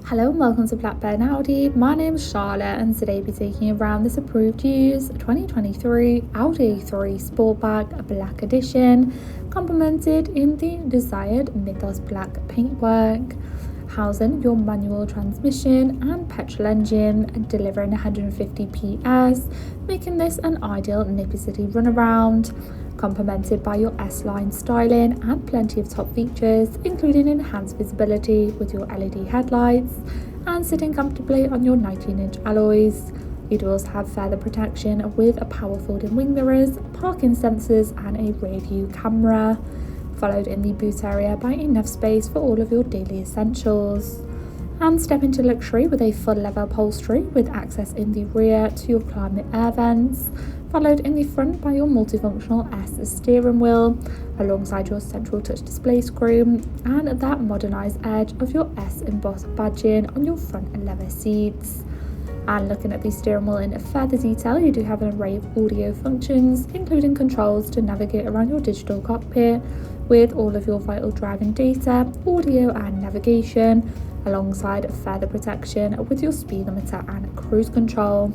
Hello and welcome to Blackburn Audi. My name is Charlotte and today we'll be taking you around this approved use 2023 Audi A3 Sportback Black Edition, complemented in the desired Mythos Black paintwork, housing your manual transmission and petrol engine, delivering 150 PS, making this an ideal nippy city runaround. Complemented by your S-line styling and plenty of top features, including enhanced visibility with your LED headlights and sitting comfortably on your 19-inch alloys. You do also have further protection with a power folding wing mirrors, parking sensors and a rear view camera, followed in the boot area by enough space for all of your daily essentials. And step into luxury with a full leather upholstery with access in the rear to your climate air vents, followed in the front by your multifunctional S steering wheel, alongside your central touch display screen and that modernised edge of your S embossed badging on your front leather seats. And looking at the steering wheel in further detail, you do have an array of audio functions, including controls to navigate around your digital cockpit with all of your vital driving data, audio and navigation, alongside further protection with your speedometer and cruise control.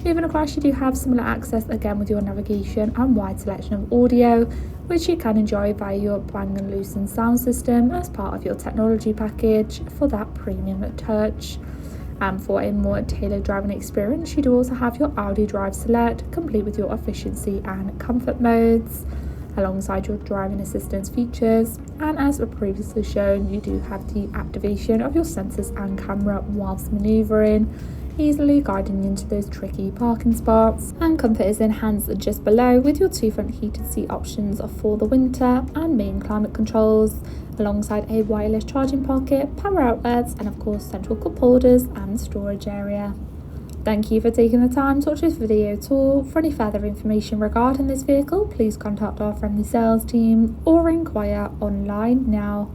Moving across, you do have similar access again with your navigation and wide selection of audio, which you can enjoy via your Bang & Olufsen sound system as part of your technology package for that premium touch. And for a more tailored driving experience, you do also have your Audi Drive Select, complete with your efficiency and comfort modes, alongside your driving assistance features. And as previously shown, you do have the activation of your sensors and camera whilst manoeuvring, easily guiding you into those tricky parking spots. And comfort is enhanced just below with your two front heated seat options for the winter and main climate controls, alongside a wireless charging pocket, power outlets and of course central cup holders and storage area. Thank you for taking the time to watch this video tour. For any further information regarding this vehicle, please contact our friendly sales team or inquire online now.